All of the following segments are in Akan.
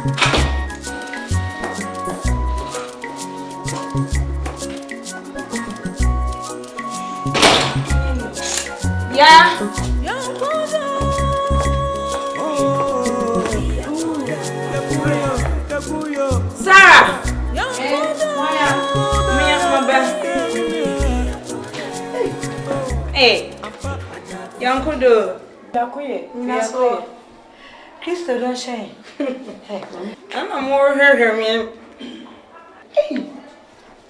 Yeah. Sarah. Hey. Yonko do. Yakoye. Christo don't shine. I'm more her man.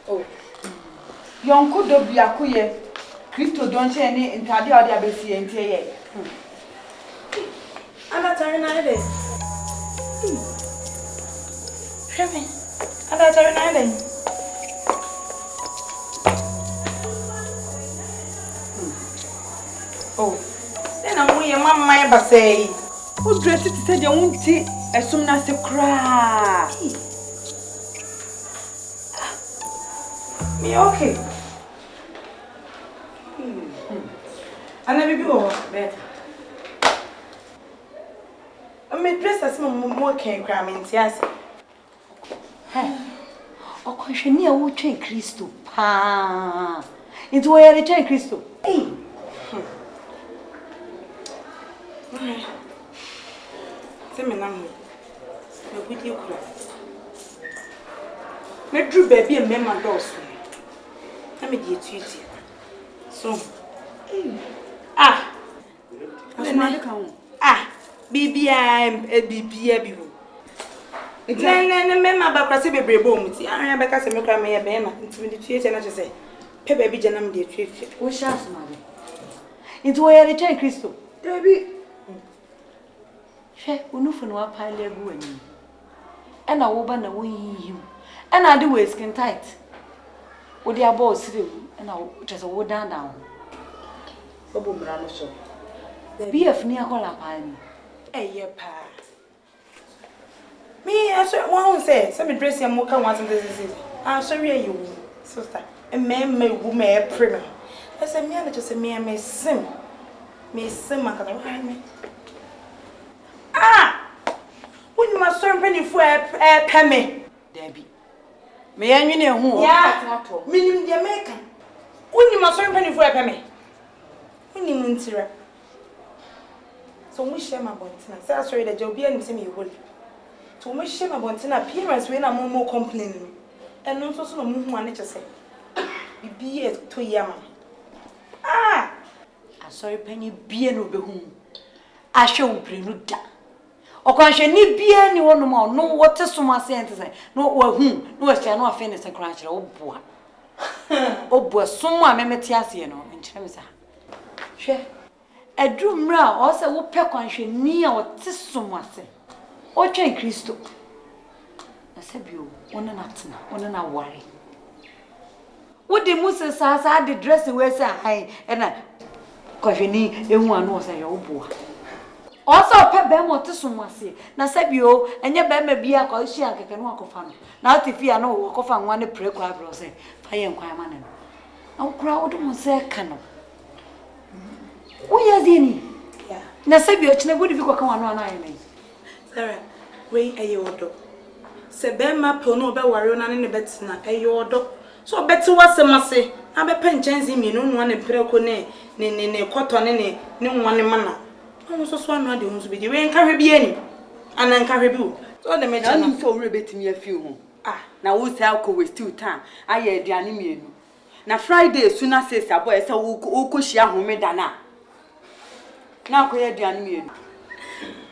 Oh. Yonko do Yakoye. Christo don't shine in Tadi or the Abesi and Tay. I'm not tired of this. Sherman, I'm not tired of this. Oh, then I'm with your mamma, say. Who dressed it said you won't see as soon as you cry. Me okay. I never be over better. I may dress as more can cram in yes. O Conchenia will train Christo. Pa. It's where I train Christo. Hey. Say me now. Me with you cry. Me drew baby and me my doors. Let me get you. So. Ah. Ah. BBM BBM. No, member back say bebre bom ti. An be ka se me kra me ye be na. Ntimi de tuye na say. Pe baby janam de tuye. Wo sha asmade. It's where I train Christo. Baby. She unufu no apale agu ani. E na wo ba na wo yihim. E na de we skin tight. Wo de abo sire e na wo chese wo dan down. Obo mra no so. BF ni akola pa ni. Eye pa. Me aso won say me dress am mo kan wan say. Ah so we you sister. E me wu me prim. I say me na just me sim. Me sim akala wa me. Ah! When my son penny for a peme. Debbie. Me anwene hu. Yeah. Minim de America. When my son penny for a peme. When you muntira. So we share my bontina. Say sorry the job and say me holy. So we share my bontina appearance when I'm more complaining. And also so no hu ane say. Bibi e to yama. Ah! I sorry penny bie no be hu. A show prenu da. Okwanhwe ni bia ni wono ma no wote soma sente say no wa hu no wa sia no afa ne sekran kire oboa oboa somo a memete ase no nkire me sa hwe adumra o se wo pe kwanhwe ni a wote soma se o twen Kristo na se bio wona na tena wona na ware wo de musa sa de dress we say ai na kwanhwe ni ehu anu o se ye oboa also pe be mo tesumase na sabio enye be ma bia kwa hia keke no akofa no na otifia no akofa nwa ne pre kwa bro se fa ye nkwan ma ne no akura wo dum se ka no wo ya zini ya na sabio chine bodi bi kwa kan wano ana ye Sarah we eye odo se be ma pe no be ware na ne betina eye odo so beti wasemase na be penchenzi mi no nwa ne pre ko ne koto ne nwa ne mana I'm so swan no de hunzu bi we nka bi ani ana nka bi o so de me jana so wure betimi afi ho ah na wo say akọ waste time aye aduane mienu na Friday suna say boy say wo kohia homeda na akọ aduane mienu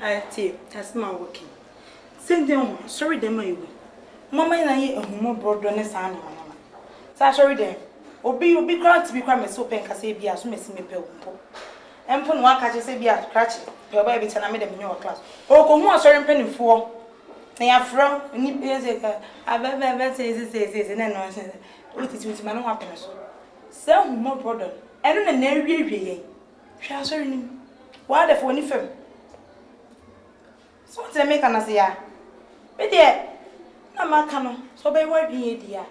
ati that's my working send them sorry dem my way mama na ye ehumo brodo ne sa na mama sa sorry dem obi grant bi kwa me so pen ka say bia so mesi me pe wo empo no aka che se bia scratch pe ba bi tana me dem nyo class o ko hu sorry mpanifo na ya from ni eze ka abebe se na no se otiti ma no wa pen so se ehumo brodo eno na wie ye hwa sorry ni wa de fo ni fam so te make na se ya be de na maka no so be wa bi dia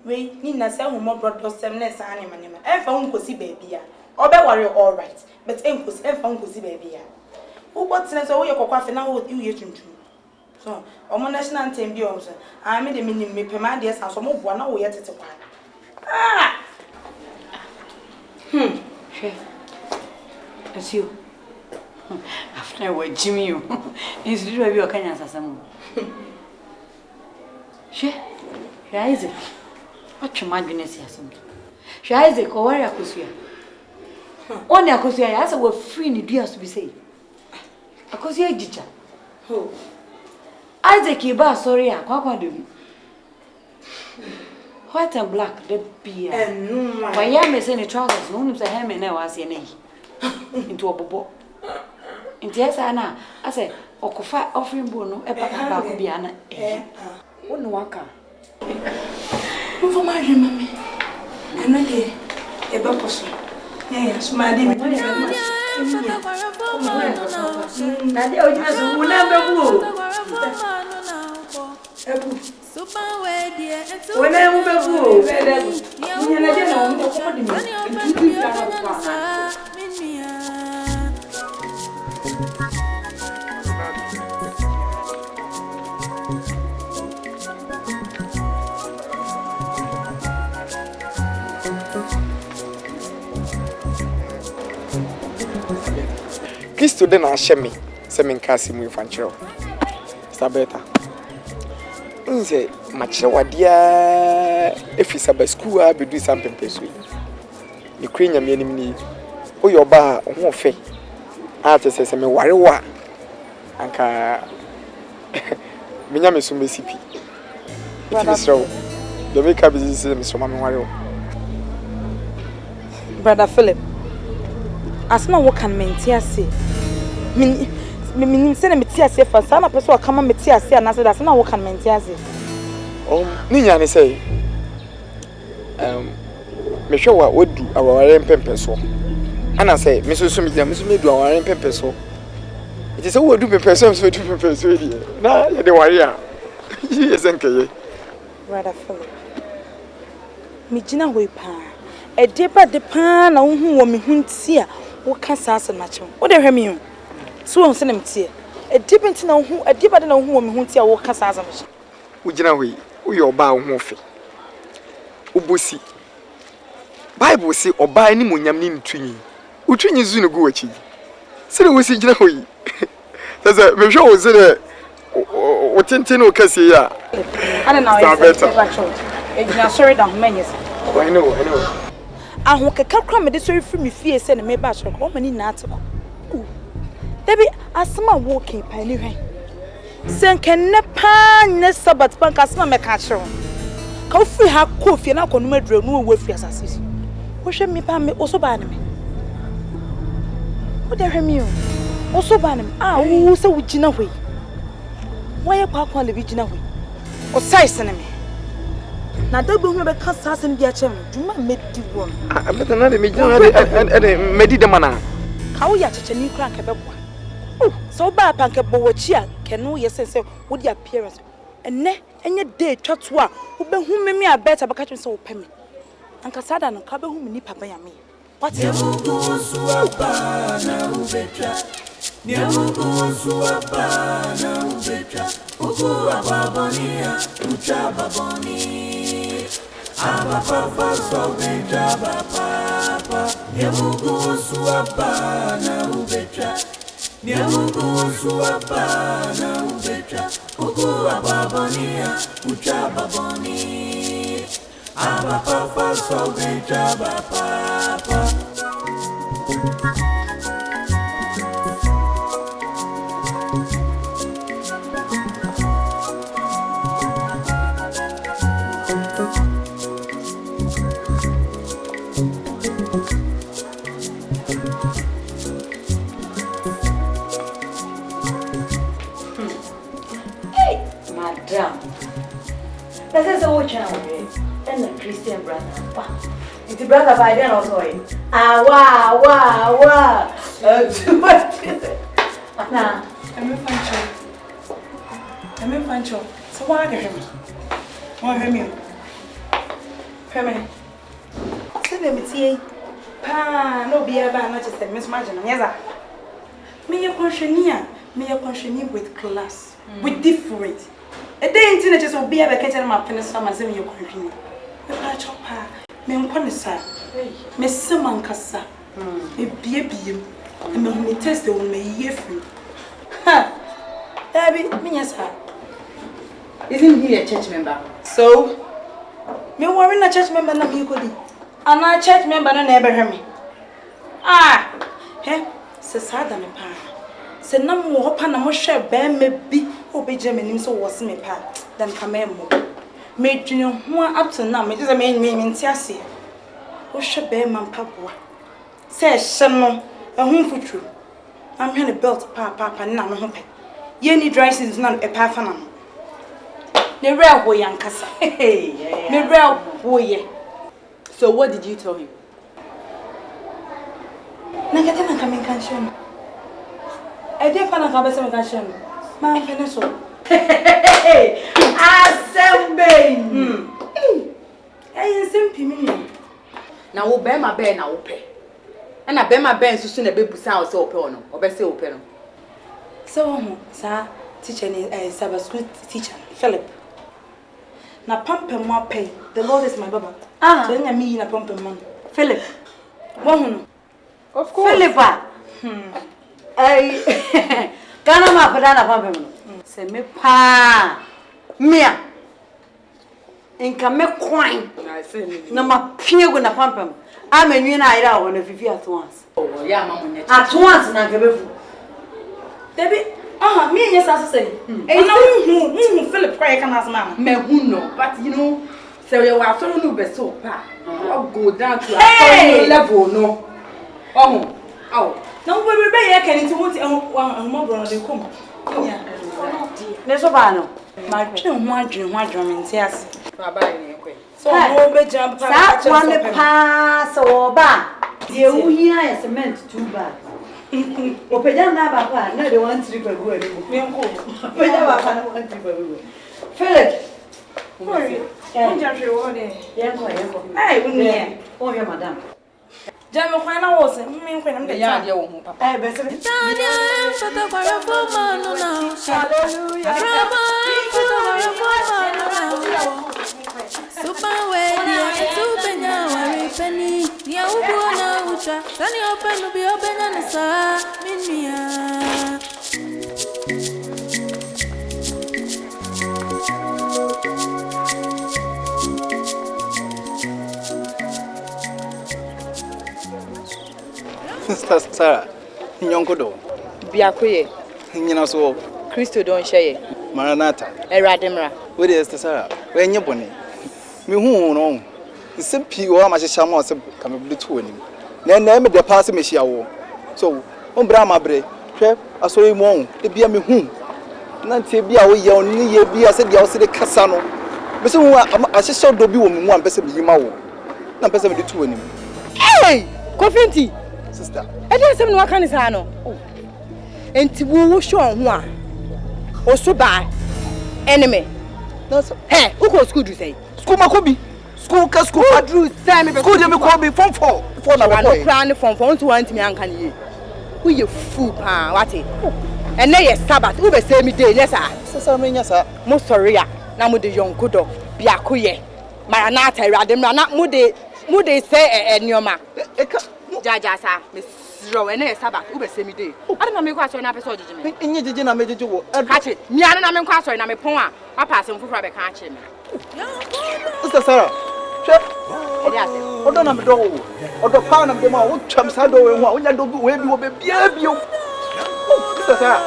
we ni na se ehumo brodo sem na sa ani manema e fa unkosi ba bia obe worry all right but enkosi e fa unkosi ba bia wo botene so wo ye kokwa fe na wo ye tuntum So, omo national anthem bi o so. Ah me de me pema de san so mo boa na wo ye tete kwa. Ah! She. It's you. After what Jimmy you. Is it you can answer She. Isaac. What your madness here something. She Isaac or where Akusia. Only Akusia as we're free in the dears to be said. Akusia teacher. Oh. Isaac Iba sorry, Quack do. White and black, the beer. And no, why am I saying trousers? No, it's a ham and now I see into a bobo. Into yes, Anna, I say, or coffee offering bono, a papa biana. What no one can. Move for my mammy. And I did a bubble. Yes, my dear. Kristo de na ahye me se me nka asimu infanchiro sabeta nze machire wadea efisa ba school a bedu sampempeso ni kwenya me anim ni oyo ba ho fe a tese me warewa anka menya me so mesipi itisro do make up business me so ma me warewa Brother Philip, as no what can maintain say. Me say me tia say for sana person come me tia say na say that's no what can maintain say. Ni nya ne say me hwe wa odu aware mpempe so. Ana say me so me du aware mpempe so. It is wo du mpempe so so du mpempe so di. Na ye de ware a. Yes enkaye. Brother Philip. Me gina hoi pa. E depa de pa na hu wo me hunti a wo ka sasa na che. Wo de hwe me hu. So won se na mtie. E depa nti na hu, e depa de na hu wo me hunti a wo ka sasa me. Wo gina hoi, wo ye oba wo ho fe. Obosi. Bible say oba ni monyam ni ntwinyi. Utwinyi zu ne go wachi. Sire wo si gina hoi. Sasa me hwe wo se de o tenten o kase ya. Ana na o e gina sorry da homenyes. I know. Aho keka kra me de sorry free me fie se ne me ba so ko mani na atiko. Debi asma walking pa ni hwan. Senken ne pa ne sabat pan kasma me ka kire. Ka free ha ko fie na ko no maduro no wo free asase. Wo hwe me pa me oso ba ne me. Wo de hwe me o. Oso ba ne me. Wo se wo gina hwe. Wo ye kwa kwa le bi gina hwe. O size ne me. Na da gbe hu be ka sasem bi a chem duma medi won abeta na de me gina de medi de mana ka wo ya cheche ni kra nke beboa so ba pa nke bo wachi a ke no ye sense wo di appearance enne enye day twato a wo be hu me a beta be ka chem se wo peme anka sada no ka be hu me ni papa ya me what ya Nyamugo suapa na ubetra uku ababonia uchababoni abapapa so betra bapapa nyamugo suapa na ubetra nyamugo suapa na ubetra uku ababonia uchababoni abapapa so betra bapapa. That is a watch now, and a Christian brother. It's a brother by then also. Wow. Too much. Now, I'm in Pancho. So why do him? Why him? Permanent. Send me tea. Pa, no be a bad, not just a mismatch. Yes, me, your questionnaire. Me a contribute with class, with different. A day in teenagers will be able to get my penis from as in your country. Me patch up her, me unconisa, me summon cassa, me be and me test the one me year free. Ha! Abby, me yes, sir. Isn't he a church member? So, me worry a church member, no, you could be. And a church member, no, never hear me. Ah! He, says sad than a pa. Say no more upon a moshe bear may be obey Germany, so was me pa, than come made you know up to now, it is a main name in Tiasi. Who should bear man papa? Says Shamon, a home for true. I'm here to build papa, and now I'm hoping. Yenny dry is not a parfanum. The real boy, young Cassa. Hey, the real boy. So what did you tell him? Nagatana coming cantion. I did find a cabin cantion. My pencil. Hey, assembly. I simply Now, we'll bear my bear now, pay. And I bear my bear so soon a baby sound so open or best open. So, sir, teacher is Sabbath school teacher, Philip. Now, pump and more pay. The Lord is my Baba. Ah, so then me in a pump and money. Philip. One, Of course. Philippa. Ay, kana ma padana pampe mo. Se me pa. Mia. Inka me kwan. Na ma piego na pampe mo. Amenwi na ira wo na fifi at once. Oh, yeah, mama. At once na kebefu. Debbie, me yes, I say. And now, Philip, cry can ask mamma. Me who know, but you know, so you are so no be so pa. I'll go down to a level, no. Oh. Now we will be here can into more brother they come. Neso ba no. My dream, one drum in tears. So Hey. no be jump That one pass oba. The uhia is cement too bad. Opeja na ba kwa na the one trip go anymore. me uncle. Opeja ba kwa na one trip go. Philip. One jump you all day. Yenko. Hey, we Oh, yeah, madam. Jam when I was me when I'm the Yeah, dear woman, papa. Hey, better. Sister Sarah, Yonko do. Biakoye, Nyina so Christo don share. Maranatha. Erademra. Where is Sister Sarah? Where nye bone? Me hu no. Simpi o ma hyehyɛ ma se ka me bluetooth anim. Na me de pass me hia wo. So, on bra ma bre. Hwɛ asori mu on. E bia me hu. Na tie bia wo ye on ni ye bia se dia wo se de kasa no. Me se hu ahyehyɛ do bi wo me mu an pese me yima wo. Na pese me de tu anim. Hey! Confronti! Sister. I didn't say no can is no. And to woo show on one. Or so bad. Enemy. No so. Hey, who go school do say? School makobi. School ka school. Drew say me School dem call me form 4. For na no boy. plan from to want me ankan ye. Who you fool pa what it? And now yes Sabbath who be say me day yes sir. Sister me nya sa. Mo sorry ya. Na mo de Yonko do. Biakoye. Maranatha Erademra na mo de say enioma. Jaja sa me sro ene Sabbath who be say me day. I don't know me go aso na person jiji me. Enye jeje na mejeje wo. Kachi, mi anu na me nkwa aso na me pon a, papa asem fufura be ka achi me. Sister Sarah. Che. E dey asem. Odo na me do wo. Odo pa na me ma wo twam sa do we ho a wonya do we bi wo be bia bio. Sister Sarah.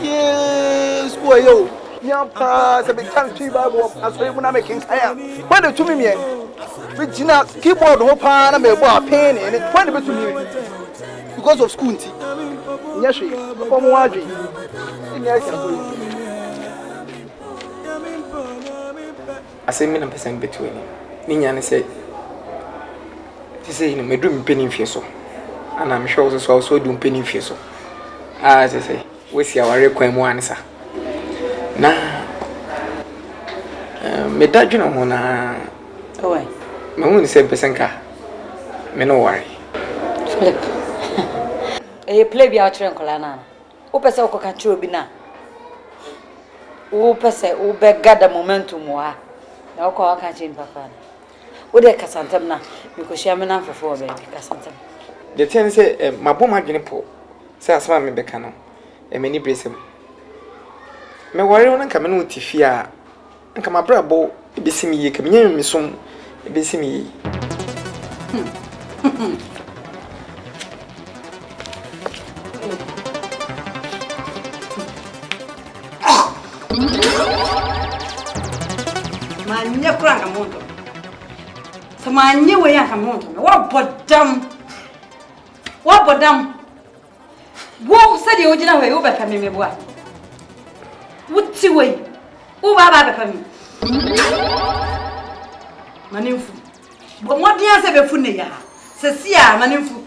Yes, boy yo. Nya pa se be kan twi Bible aso mu na me kin saya. When the tumi me. We jina keyboard ho pa na me bo a pen ni. When the tumi because of school nti. Nya hwe. Ko mo adwe. Nya aka so. Asemi na pesa mbetu ani. Ni nyane se say me do mpeni mfie so. Ana me hwe so do mpeni mfie so. Ah say we si aware kwan mu anisa. Na me dadwena ho na Oi. me hu ni se pesa nka me no worry. Philip. E play bi a chere nkola na. pese ukoka chiro bi na. Wo pese wo be gather momentum wa. Na wo kwa ka chin papa. Wo de kasantem na me ko hia me na mfofo be kasantem. The thing say mabom adwene po. Say asema me beka no. Mani bresem. Me worry won nka me no tifi a nka mabrabo ebesimi ye ka me nyam me som ebesimi ye. Manya kuranga moto. Samanye we yanka moto. Wa bodam. Wo sadi ojina we wo beka me boa. Wuti we. Wo baba beka me. Manimfu. Bo modian se be fu ne ya. Sesia manimfu.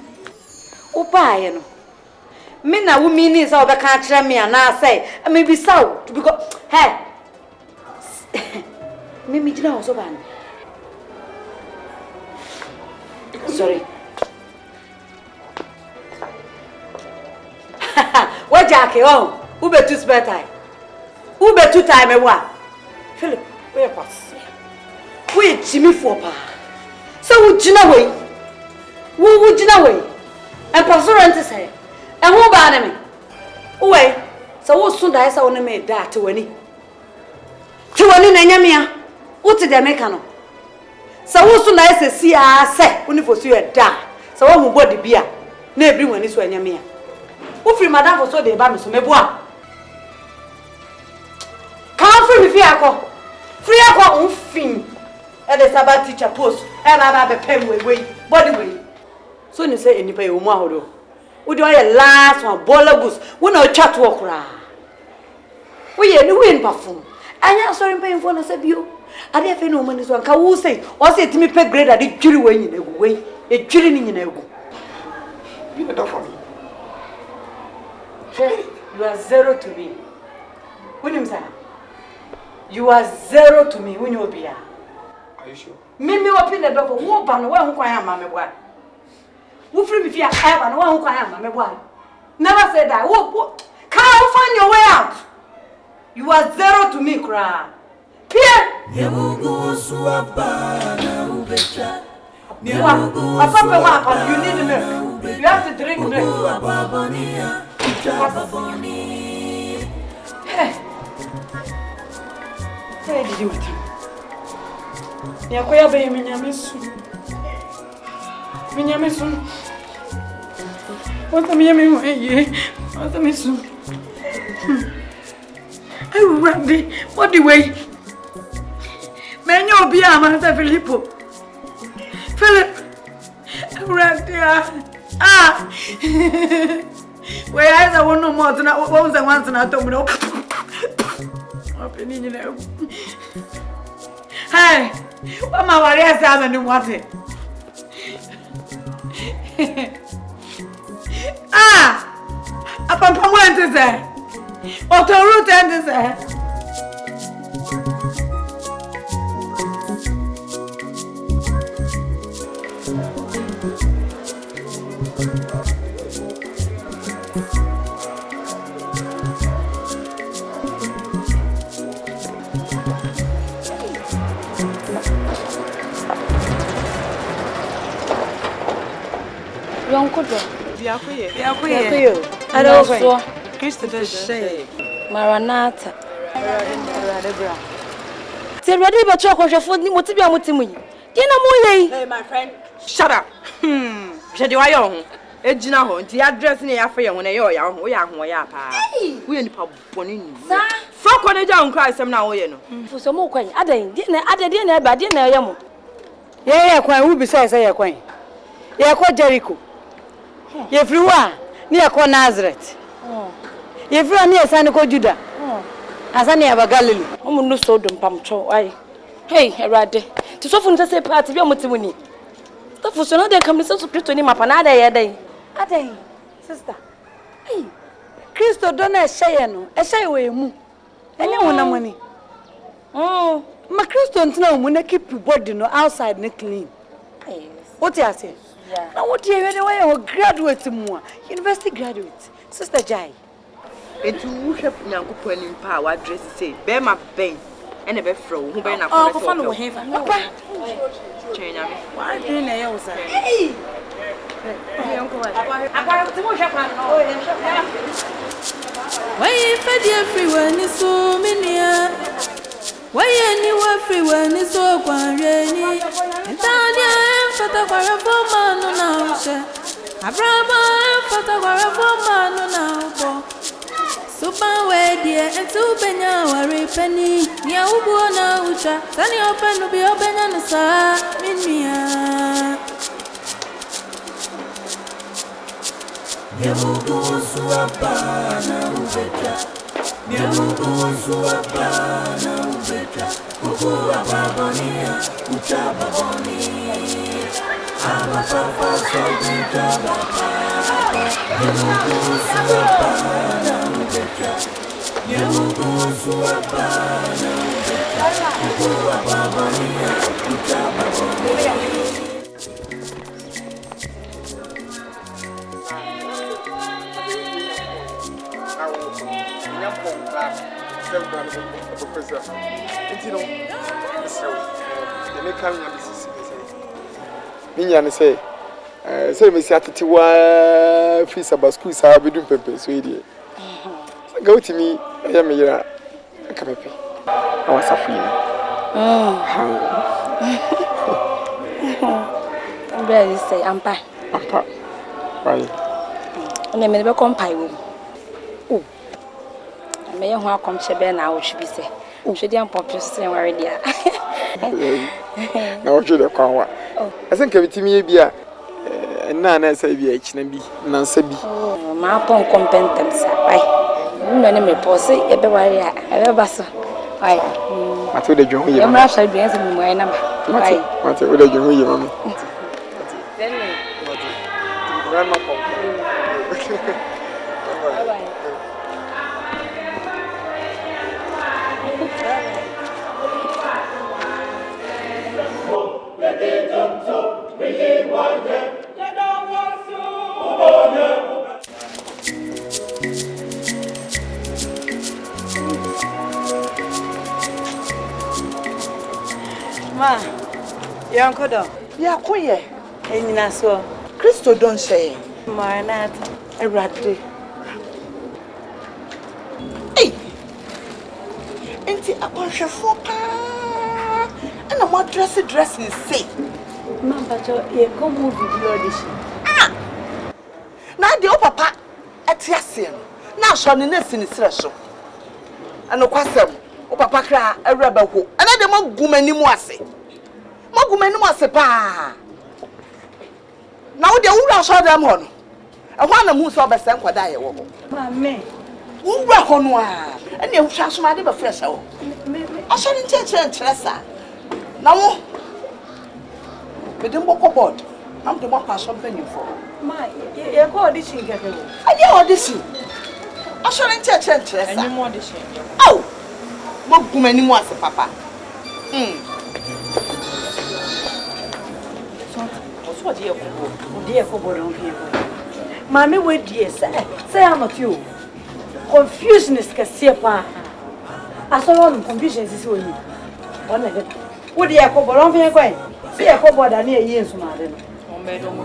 Wo paaye no. Me na wo mini sa obeka kire me ana say, me bi saw because hey. Mimi jina oso ban. Sorry. What Jackie oh, who be too spare time? Who be too time e wa? Philip, where pass? We Jimmy for pa. So wo jina we. Wo jina we. And pastor ante say. E ho ba na me. We, so wo sun da esa wo na me da te wani. Te wani na nyamia. Uti de meka no. Sa wo so na esesi a se, oni fo so ye da. Sa wo hu body bia, na ebri wani so anyame a. Wo free madam fo so de ba me so meboa. Ka free me fi akọ. Free akọ on fin. E de sabat teacher post. E ba be pem we body we. So ni say enipa ye wo mu ahodo. Wo de ye last one bolagus. Wo na chat wo kura. Wo ye ni win perform. Anya sorry pay for na sabio. Ade afi no mani so anka wo say o say timi pe grade ade dwiri we nyina egu we e dwiri ni nyina egu. Be the for me. You are zero to me. Unim sa? You are zero to me when you be here. Are you sure? Me open the door for wo ba no wa hu kwan ama me boa. Wo free me fi a ba no wa hu kwan ama me boa. Never say that. Wo can find your way out. You are zero to me, cry. Pierre! Nyamugu suapa na ubecha. You need milk. You have to drink milk. Hey, did you do? Yakoya be minyamesu. Minyamesu. What am I doing? What am I doing? I will run the what the way. Man, you'll be a man, Filippo. Philip, right there. Ah, where I want no more than what was the once and I told me no. Opening, you know. Hey, what my warriors have and what it. Ah, a papa went to say. What a root and say. Yonko do. Biakoye. I don't so. Christo de say. Maranatha. Say ready but choko hwefo ni moti bia motimu yi. Dey na mo yei. Hey my friend, shut up. Jede wa yo ho. Ejina ho nti address ni ya fe ye ho na ye o ya ho, wo ya ho ya pa. Wo ye nipa boni ni. Sa. Foko na ja on cry sem na wo ye no. Fu so mo kwan. Adan dey na ba dey na ye mo. Ye kwan wo bi say ye kwan. Ye ko Jericho. Ye free wa ni ye ko Nazareth. Ye free ni ye san ko Juda. Asa ni aba Galilee. Omo no so do mpamcho ai. Hey, Erade. Ti so fun say party bia motimu ni. Fu so no dey come so Christo ni mapa na ada ye dai. Adan, sister. Hey, Christo do na ehye no. Ehye we mu. Enye wona money. Ma Christo ntina mu na keep body no outside na clean. Hey. What you say? Yeah. Now what you when you graduate mu, university graduate. Sister Jai. Enti wo hwɛ Nyankopɔn anim pa wa dress say be ma ben ene be fro hu be na Oh, ko ko fa no wo hefa. Papa. Chenyame. Wa dwen na ye wo sa. Hey. Yonko wa. Agora você vai chamar não. Oi, Why fed everywhere ni so minia. Why anywhere everywhere ni so kwanreni. Ntania fata kwara for manu na ushe. Abraba fata kwara for manu na ubo. Suba we die entu benya wari penny. Nia ubu na ucha. Tani open ubi obenya no sa minia. Nyamungu suapana ubeta. Nyamungu suapana ubeta. Kukua babonia, uchaba bonia. Ama papa sobita bapa. Nyamungu suapana ubeta. Nyamungu suapana ubeta. Kukua babonia, uchaba bonia. Minya say say me si atete wa fi saba school sa be dum pepe so edie go to me ya me yira aka pepe na wasafu yi Very say ampa why na me be kompai wo me ye ho akomche be na awotwe bi se hwede ampa pese ware dia na wo hwede kwa wa ase nka bitimi ye bia na say bia china bi na nsa bi ma pon competence ai no ne me pose e be ware a e be baso ai mato de dwo ye mama ya sha duan se me moy na ma ai mato de dwo ye mama then grandma pom Ma, Yonko do. Ya koye. Enyina so. Kristo don say. Maranatha. Erade. Hey. Enti akonhwefo pa. Ana mo dress ni say. Mama cho ye come video audition. Na de o papa ati ase no. Na so ne na sini sire so. Ano kwasem. O papa kra awraba ho. Ana de magumanimu ase. Magumanimu ase pa. Na wo de wura so dem ho no. Ehwa na mu so obesen kwada ye wo. Mama. Wura ho no a. Ene ehwa so ma de ba fresh wo. Aso ni nche sa. Na wo. Me dem boko board. Am de boko aso venue for. Ma, ye go audition keke wo. Ade audition. Aso ni nche sa. Any more audition. Oh. Magumanimu ase papa. So what you go? Dear for board people. Mama we dear say I'm not you. Confusion is kase pa. Aso confusion is we you. One of them. Wo dear for board on people. See a board na e enso ma de no. O me do mo.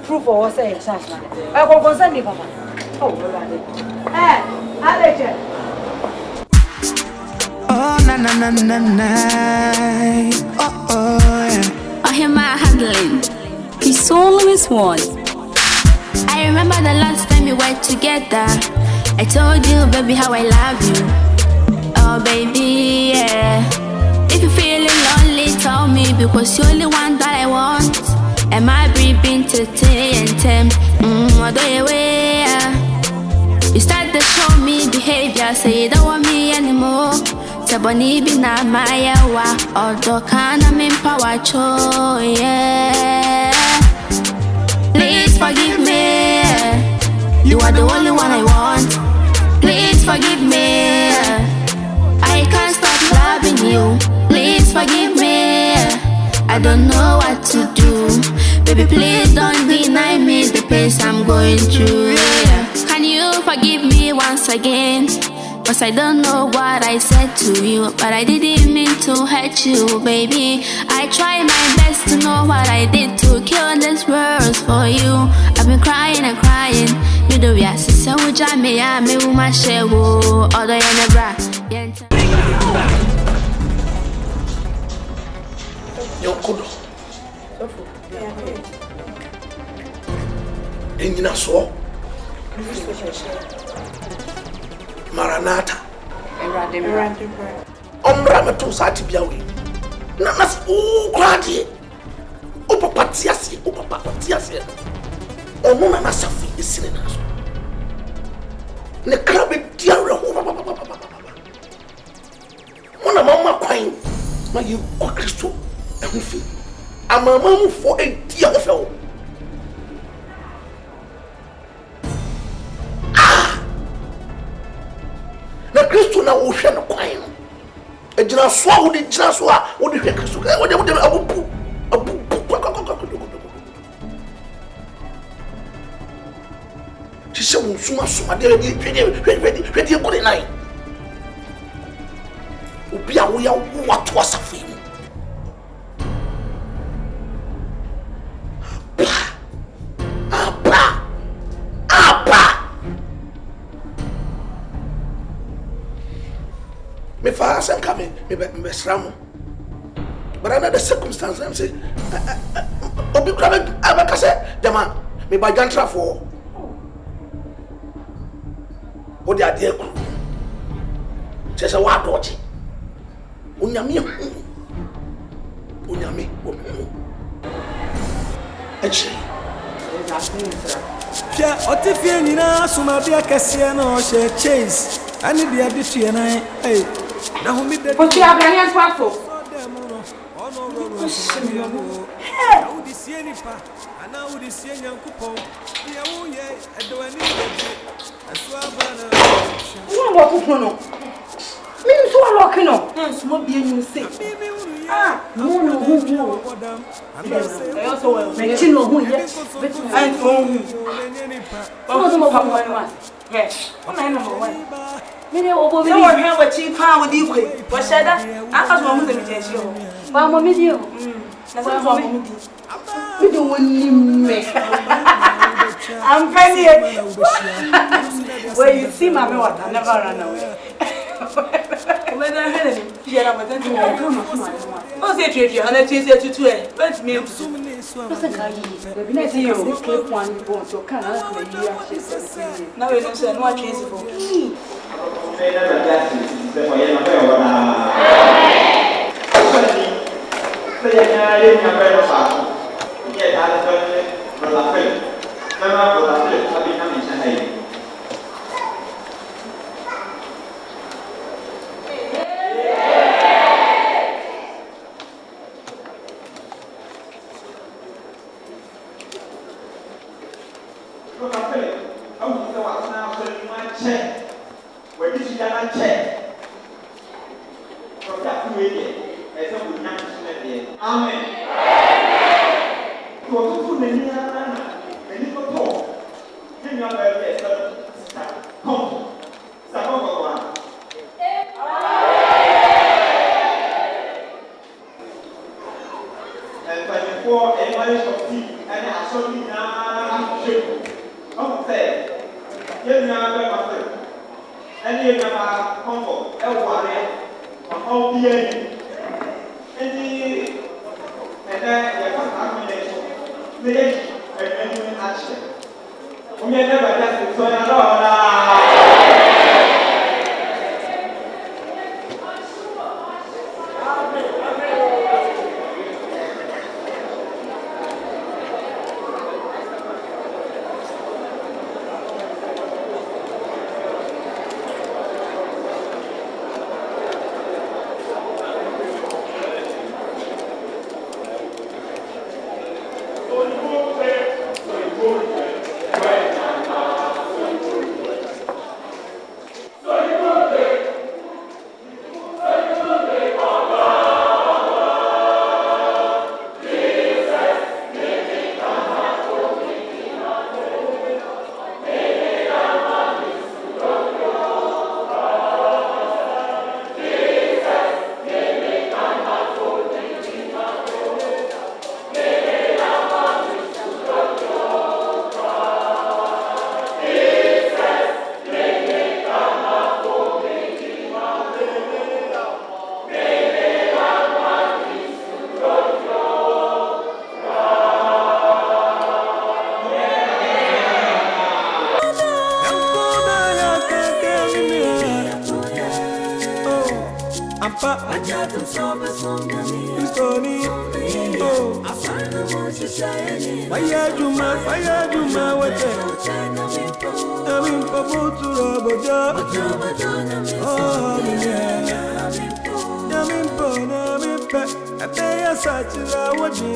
Proof for what say chance na. I go concern me papa. Oh, Alex. Oh na na na na na. Oh yeah. I hear my handling. He's always one. I remember the last time we were together. I told you, baby, how I love you. Oh, baby, yeah. If you're feeling lonely, tell me, because you're the one that I want. Am I breathing today and tempt? You start to show me behavior, say you don't want me anymore. Saboni bina maya wa odo kana min power cho, yeah. Please forgive me. You are the only one I want. Please forgive me. I can't stop loving you. Please forgive me. I don't know what to do. Baby, please don't deny me the pace I'm going through, yeah. Can you forgive me once again? Cause I don't know what I said to you, but I didn't mean to hurt you, baby. I try my best to know what I did to kill this world for you. I've been crying and crying. Me do ya sister uja me ya me uma shewo odo ya nebra. Yonko. Engina so. Maranatha. Omra me to sati biawe. Na nas o kwade. O papa tiase, o papa tiase. Ono na nasafi esine na so. Ne krabe diare ho papa. Mona mama kwan. Ma ye kwa Kristo. Ehufi. Amama mu fo edi ho fe o. Na Kristo na wo hwe no kwan no. Ejina so a wo de jina so a wo de hwe Kristo. Wo de abubu. She won't suma de hwe ko de nai. Obi a wo ya wo ato asafi mu. Me fast and coming, me sram. But under the circumstances, I'm saying, Obi Crabbe, I'm a say, the man, me by Gantra for. What the idea? Just a word watching. Unyami. Actually, Pia otifie nyina sumabia kese na o she chase ani bia bitu ye nan eh na ho mi de o ti abrani asfafo hey udi sie nipa ana udi sie nyankopon bia wo ye edowani de aso abana wo bo kuku no mi nso aloke no nso mo bia nyu se mo no hu I also well me chi no hu ye I so hu o mo papa wa yes o na number 1 me ne obo bi no hwe wa chi pa wo di kwe wo sheda aka so mo se mi je chi ho ba mo mi di o na so mo mi di mi do woni me I'm penny well you see mommy what I never run away when I had him yeah but then come on say trade you and I say to let me listen guy baby na say you keep one bone so can I play you now you say no trace for Ampa, Stony, oh, fire Juma, what I'm in Pabutu, oh, yeah, I'm in Pona, I pay a such a